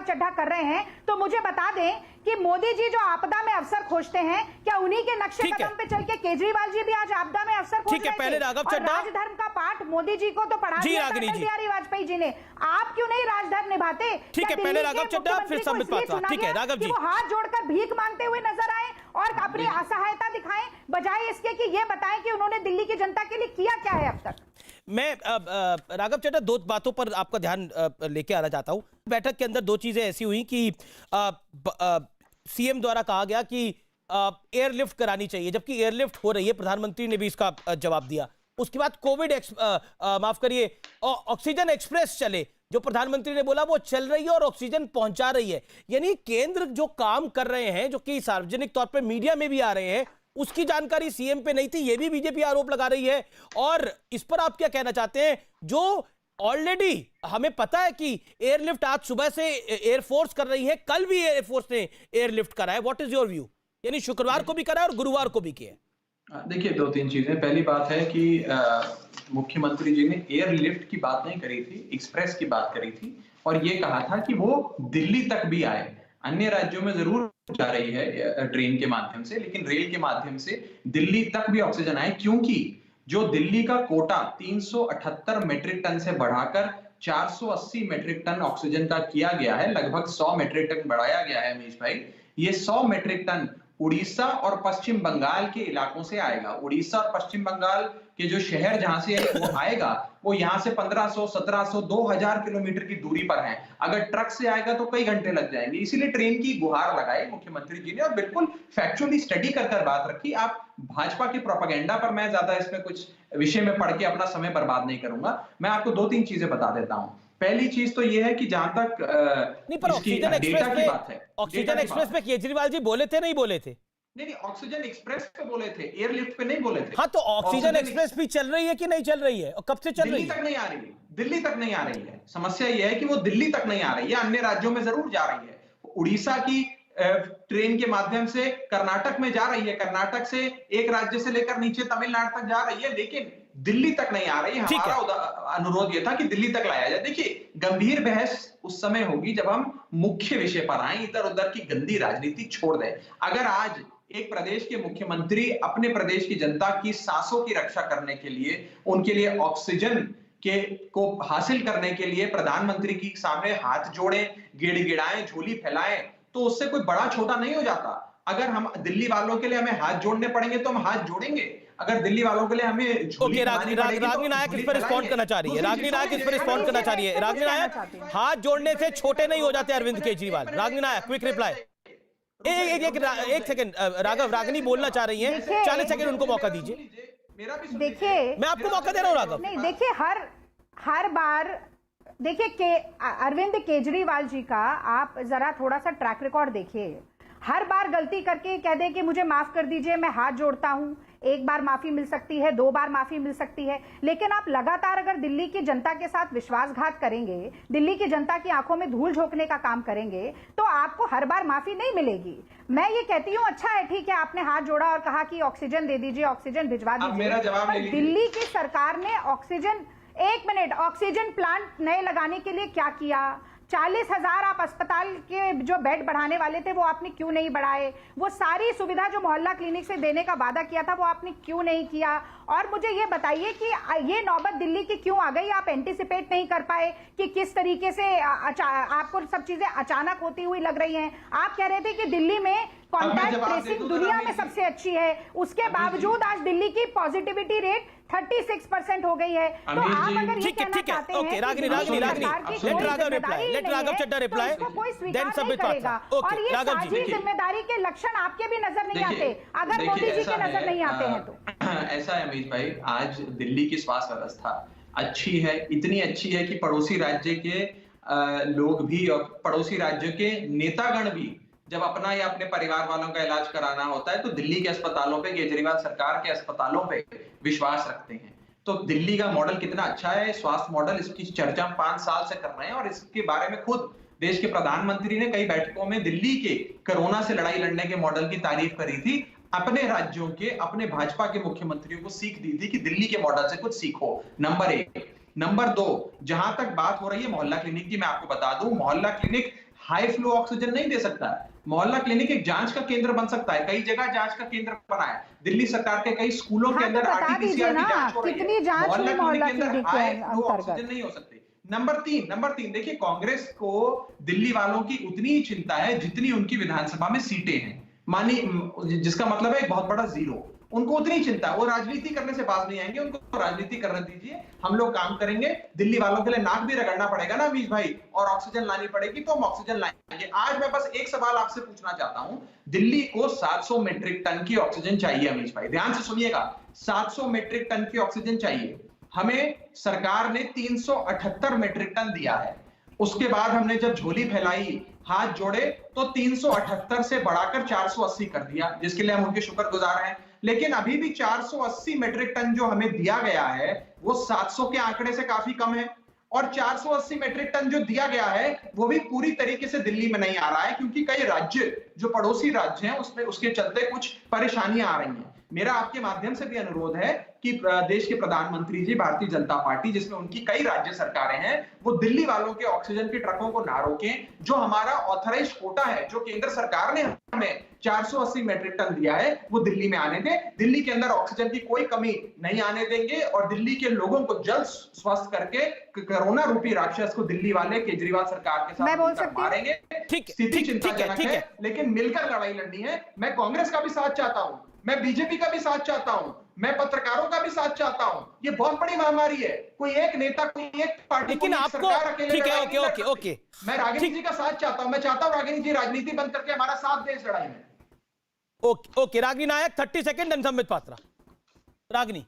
चड्ढा कर रहे हैं तो मुझे बता दें कि मोदी जी जो आपदा में अवसर खोजते हैं, क्या उन्हीं के नक्शे कदम पे चल के केजरीवाल जी भी आज आपदा में अवसर खोज रहे थे? पहले राघव चड्ढा, राजधर्म का पाठ मोदी जी को तो पढ़ा दिया था अटल बिहारी वाजपेयी जी ने, आप क्यों नहीं राजधर्म निभाते? ठीक है, पहले राघव चड्ढा फिर संबित पात्रा। ठीक है राघव जी, वो हाथ जोड़कर भीख मांगते हुए नजर आए और अपनी असहायता दिखाएं, बजाय इसके कि ये बताएं कि उन्होंने दिल्ली की जनता के लिए किया क्या है अब तक। मैं राघव चड्ढा दो बातों पर आपका ध्यान लेके आना चाहता हूं। बैठक के अंदर दो चीजें ऐसी हुई कि सीएम द्वारा कहा गया कि एयरलिफ्ट करानी चाहिए, जबकि एयरलिफ्ट हो रही है, प्रधानमंत्री ने भी इसका जवाब दिया। उसके बाद कोविड माफ करिए ऑक्सीजन एक्सप्रेस चले, जो प्रधानमंत्री ने बोला वो चल रही है और ऑक्सीजन पहुंचा रही है। यानी केंद्र जो काम कर रहे हैं, जो कि सार्वजनिक तौर पे मीडिया में भी आ रहे हैं, उसकी जानकारी सीएम पे नहीं थी, ये भी बीजेपी आरोप लगा रही है। और इस पर आप क्या कहना चाहते हैं? जो ऑलरेडी हमें पता है कि एयरलिफ्ट आज सुबह से एयरफोर्स कर रही है, कल भी एयरफोर्स ने एयरलिफ्ट करा है, व्हाट इज योर व्यू? यानी शुक्रवार को भी करा है और गुरुवार को भी किया। देखिए, दो तीन चीजें। पहली बात है कि मुख्यमंत्री जी ने एयरलिफ्ट की बात नहीं करी थी, एक्सप्रेस की बात करी थी और ये कहा था कि वो दिल्ली तक भी आए। अन्य राज्यों में जरूर जा रही है ट्रेन के माध्यम से, लेकिन रेल के माध्यम से दिल्ली तक भी ऑक्सीजन आए, क्योंकि जो दिल्ली का कोटा 378 मीट्रिक टन से बढ़ाकर 480 मीट्रिक टन ऑक्सीजन का किया गया है, लगभग 100 मीट्रिक टन बढ़ाया गया है अमीश भाई। ये 100 मीट्रिक टन उड़ीसा और पश्चिम बंगाल के इलाकों से आएगा। उड़ीसा और पश्चिम बंगाल के जो शहर जहां से वो आएगा, वो यहां से 1500, 1700, 2000 किलोमीटर की दूरी पर है। अगर ट्रक से आएगा तो कई घंटे लग जाएंगे। इसीलिए ट्रेन की गुहार लगाई मुख्यमंत्री जी ने और बिल्कुल फैक्चुअली स्टडी कर बात रखी। आप भाजपा के प्रोपेगेंडा पर मैं ज्यादा इसमें कुछ विषय में पढ़ के अपना समय बर्बाद नहीं करूंगा। मैं आपको दो तीन चीजें बता देता हूं। पहली चीज तो ये है कि जहां तक नहीं, पर ऑक्सीजन एक्सप्रेस पे बात है, ऑक्सीजन एक्सप्रेस पे केजरीवाल जी बोले थे, नहीं बोले थे? नहीं, ऑक्सीजन एक्सप्रेस पे बोले थे, एयरलिफ्ट पे नहीं बोले थे। हाँ, तो ऑक्सीजन एक्सप्रेस भी चल रही है कि नहीं चल रही है और कब से चल रही है? दिल्ली तक नहीं आ रही है, दिल्ली तक नहीं आ रही है। समस्या यह है कि वो दिल्ली तक नहीं आ रही है, अन्य राज्यों में जरूर जा रही है। उड़ीसा की ट्रेन के माध्यम से कर्नाटक में जा रही है, कर्नाटक से एक राज्य से लेकर नीचे तमिलनाडु तक जा रही है, लेकिन दिल्ली तक नहीं आ रही है। हमारा अनुरोध यह था कि दिल्ली तक लाया जाए। देखिए, गंभीर बहस उस समय होगी जब हम मुख्य विषय पर आए, इधर उधर की गंदी राजनीति छोड़ दें। अगर आज एक प्रदेश के मुख्यमंत्री अपने प्रदेश की जनता की सांसों की रक्षा करने के लिए, उनके लिए ऑक्सीजन को हासिल करने के लिए प्रधानमंत्री के सामने हाथ जोड़े, गिड़गिड़ाएं, झोली फैलाएं, तो उससे कोई बड़ा छोटा नहीं हो जाता। अगर हम दिल्ली वालों के लिए हमें हाथ जोड़ने पड़ेंगे तो हम हाथ जोड़ेंगे। अगर दिल्ली वालों के लिए हमें रागिनी नायक इस पर रिस्पॉन्ड करना चाह रही है, रागिनी नायक इस पर रिस्पॉन्ड करना चाह रही है। रागिनी नायक, हाथ जोड़ने से छोटे नहीं हो जाते अरविंद केजरीवाल। रागिनी नायक, क्विक रिप्लाई। एक सेकंड राघव, रागिनी बोलना चाह रही है, 40 सेकंड उनको मौका दीजिए। देखिए, मैं आपको मौका दे रहा हूं राघव। नहीं, देखिए, हर बार देखिए अरविंद केजरीवाल जी का आप जरा थोड़ा सा ट्रैक रिकॉर्ड देखिए। हर बार गलती करके कह दे कि मुझे माफ कर दीजिए, मैं हाथ जोड़ता हूं, एक बार माफी मिल सकती है, 2 बार माफी मिल सकती है, लेकिन आप लगातार अगर दिल्ली की जनता के साथ विश्वासघात करेंगे, दिल्ली की जनता की आंखों में धूल झोंकने का काम करेंगे, तो आपको हर बार माफी नहीं मिलेगी। मैं ये कहती हूँ, अच्छा है, ठीक है, आपने हाथ जोड़ा और कहा कि ऑक्सीजन दे दीजिए, ऑक्सीजन भिजवा दीजिए। दिल्ली की सरकार ने ऑक्सीजन प्लांट नए लगाने के लिए क्या किया? 40,000 आप अस्पताल के जो बेड बढ़ाने वाले थे वो आपने क्यों नहीं बढ़ाए? वो सारी सुविधा जो मोहल्ला क्लिनिक से देने का वादा किया था वो आपने क्यों नहीं किया? और मुझे ये बताइए कि ये नौबत दिल्ली की क्यों आ गई? आप एंटिसिपेट नहीं कर पाए कि किस तरीके से आपको सब चीजें अचानक होती हुई लग रही हैं। आप कह रहे थे कि दिल्ली में कॉन्टैक्ट ट्रेसिंग दुनिया में सबसे अच्छी है, उसके बावजूद आज दिल्ली की पॉजिटिविटी रेट 36% हो गई है। तो आप अगर ये कहना चाहते हैं कि लेट राघव चड्ढा रिप्लाई, कोई स्वीकार नहीं करेगा और ये साझी जिम्मेदारी के लक्षण आपके भी नजर नहीं आते अगर मोदी जी के नजर नहीं आते हैं तो। ऐसा है अमीश भाई, आज दिल्ली की स्वास्थ्य व्यवस्था अच्छी है, इतनी अच्छी है कि पड़ोसी राज्य के लोग भी और पड़ोसी राज्यों के नेतागण भी जब अपना या अपने परिवार वालों का इलाज कराना होता है तो दिल्ली के अस्पतालों पे, केजरीवाल सरकार के अस्पतालों पे विश्वास रखते हैं। तो दिल्ली का मॉडल कितना अच्छा है, स्वास्थ्य मॉडल, इसकी चर्चा 5 साल से कर रहे हैं और इसके बारे में खुद देश के प्रधानमंत्री ने कई बैठकों में दिल्ली के कोरोना से लड़ाई लड़ने के मॉडल की तारीफ करी थी। अपने राज्यों के, अपने भाजपा के मुख्यमंत्रियों को सीख दी थी कि दिल्ली के मॉडल से कुछ सीखो। नंबर 1। नंबर 2, जहां तक बात हो रही है मोहल्ला क्लिनिक की, मैं आपको बता दूं, मोहल्ला क्लिनिक हाई फ्लो ऑक्सीजन नहीं दे सकता है। मोहल्ला क्लिनिक एक जांच का केंद्र बन सकता है, कई जगह जांच का केंद्र बना है। दिल्ली सरकार के कई स्कूलों के अंदर आरटीपीसीआर की जांच हो रही है। कितनी जांच हुई मोहल्ला क्लिनिक के हाई फ्लो अंतर्गत? ऑक्सीजन नहीं हो सकती। नंबर तीन, देखिए कांग्रेस को दिल्ली वालों की उतनी ही चिंता है जितनी उनकी विधानसभा में सीटें हैं, मानी जिसका मतलब है एक बहुत बड़ा जीरो। उनको उतनी चिंता है, वो राजनीति करने से बाज नहीं आएंगे, उनको राजनीति करने दीजिए, हम लोग काम करेंगे। दिल्ली वालों के लिए नाक भी रगड़ना पड़ेगा ना अमीश भाई, और ऑक्सीजन लानी पड़ेगी तो हम ऑक्सीजन लाएंगे। आज मैं बस एक सवाल आपसे पूछना चाहता हूं, दिल्ली को 700 मीट्रिक टन की ऑक्सीजन चाहिए अमीश भाई, ध्यान से सुनिएगा, 700 मीट्रिक टन की ऑक्सीजन चाहिए। हमें सरकार ने 378 मीट्रिक टन दिया है। उसके बाद हमने जब झोली फैलाई, हाथ जोड़े, तो 378 से बढ़ाकर 480 कर दिया, जिसके लिए हम उनके शुक्रगुजार हैं। लेकिन अभी भी 480 मीट्रिक टन जो हमें दिया गया है वो 700 के आंकड़े से काफी कम है, और 480 मीट्रिक टन जो दिया गया है वो भी पूरी तरीके से दिल्ली में नहीं आ रहा है, क्योंकि कई राज्य जो पड़ोसी राज्य हैं उसमें उसके चलते कुछ परेशानियां आ रही हैं। मेरा आपके माध्यम से भी अनुरोध है कि देश के प्रधानमंत्री जी, भारतीय जनता पार्टी जिसमें उनकी कई राज्य सरकारें हैं, वो दिल्ली वालों के ऑक्सीजन के ट्रकों को ना रोकें। जो हमारा ऑथराइज कोटा है, जो केंद्र सरकार ने हमें 480 मीट्रिक टन दिया है, वो दिल्ली में आने दें। दिल्ली के अंदर ऑक्सीजन की कोई कमी नहीं आने देंगे, और दिल्ली के लोगों को जल्द स्वस्थ करके कोरोना रूपी राक्षस को दिल्ली वाले केजरीवाल सरकार के साथ मारेंगे। स्थिति चिंताजनक है, लेकिन मिलकर लड़ाई लड़नी है। मैं कांग्रेस का भी साथ चाहता हूं, मैं बीजेपी का भी साथ चाहता हूं, मैं पत्रकारों का भी साथ चाहता हूं। ये बहुत बड़ी महामारी है, कोई एक नेता, कोई एक पार्टी, लेकिन आपको ठीक है, ओके, मैं रागिनी जी का साथ चाहता हूं। मैं चाहता हूं रागिनी जी राजनीति बंद करके हमारा साथ दें इस लड़ाई में। Okay, Ragini Nayak 30 second, and Sambit Patra. Ragini,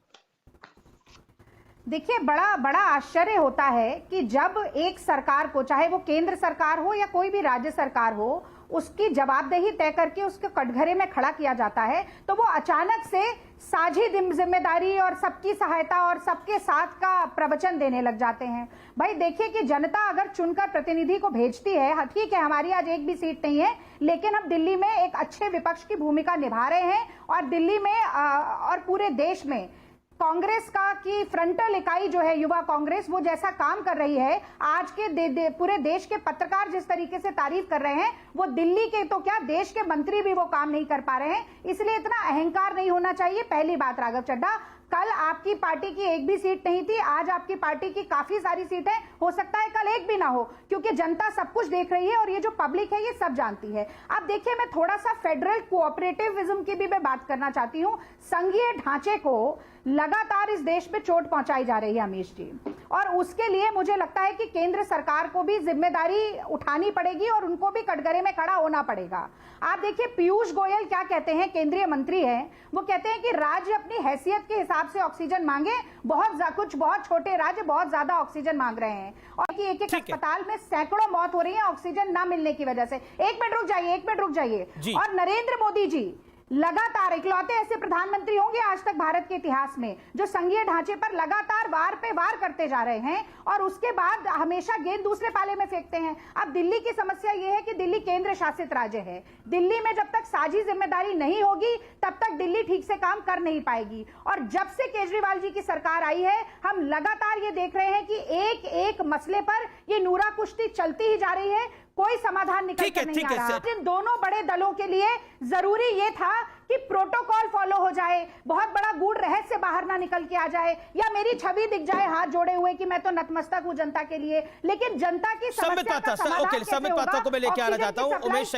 देखिए, बड़ा आश्चर्य होता है कि जब एक सरकार को, चाहे वो केंद्र सरकार हो या कोई भी राज्य सरकार हो, उसकी जवाबदेही तय करके उसके कटघरे में खड़ा किया जाता है, तो वो अचानक से साझी जिम्मेदारी और सबकी सहायता और सबके साथ का प्रवचन देने लग जाते हैं। भाई देखिए कि जनता अगर चुनकर प्रतिनिधि को भेजती है, ठीक है हमारी आज एक भी सीट नहीं है, लेकिन हम दिल्ली में एक अच्छे विपक्ष की भूमिका निभा रहे हैं, और दिल्ली में और पूरे देश में कांग्रेस का की फ्रंटल इकाई जो है युवा कांग्रेस, वो जैसा काम कर रही है, आज के पूरे देश के पत्रकार जिस तरीके से तारीफ कर रहे हैं, वो दिल्ली के तो क्या देश के मंत्री भी वो काम नहीं कर पा रहे हैं। इसलिए इतना अहंकार नहीं होना चाहिए। पहली बात, राघव चड्ढा, कल आपकी पार्टी की एक भी सीट नहीं थी, आज आपकी पार्टी की काफी सारी सीटें, हो सकता है कल एक भी ना हो, क्योंकि जनता सब कुछ देख रही है और ये जो पब्लिक है ये सब जानती है। अब देखिए, मैं थोड़ा सा फेडरल कोऑपरेटिविज्म की भी मैं बात करना चाहती हूँ। संघीय ढांचे को लगातार इस देश में चोट पहुंचाई जा रही है अमीश जी, और उसके लिए मुझे लगता है कि केंद्र सरकार को भी जिम्मेदारी उठानी पड़ेगी और उनको भी कटघरे में खड़ा होना पड़ेगा। आप देखिए, पीयूष गोयल क्या कहते हैं, केंद्रीय मंत्री हैं, वो कहते हैं कि राज्य अपनी हैसियत के हिसाब से ऑक्सीजन मांगे, कुछ बहुत छोटे राज्य बहुत ज्यादा ऑक्सीजन मांग रहे हैं, और कि एक अस्पताल में सैकड़ों मौत हो रही है ऑक्सीजन ना मिलने की वजह से। एक मिनट रुक जाइए। और नरेंद्र मोदी जी लगातार इकलौते ऐसे प्रधानमंत्री होंगे आज तक भारत के इतिहास में जो संघीय ढांचे पर लगातार वार पे वार करते जा रहे हैं, और उसके बाद हमेशा गेंद दूसरे पाले में फेंकते हैं। अब दिल्ली की समस्या यह है कि दिल्ली केंद्र शासित राज्य है, दिल्ली में जब तक साझी जिम्मेदारी नहीं होगी तब तक दिल्ली ठीक से काम कर नहीं पाएगी। और जब से केजरीवाल जी की सरकार आई है, हम लगातार ये देख रहे हैं कि एक एक मसले पर ये नूरा कुश्ती चलती ही जा रही है, कोई समाधान निकल कर नहीं आ रहा। इन दोनों बड़े दलों के लिए जरूरी ये था कि प्रोटोकॉल फॉलो हो जाए, बहुत बड़ा गूढ़ रहस्य बाहर ना निकल के आ जाए, या मेरी छवि दिख जाए हाथ जोड़े हुए कि मैं तो नतमस्तक हूं जनता के लिए, लेकिन जनता की समस्या का समाधान कैसे होगा? को मैं लेके आना चाहता हूं उमेश।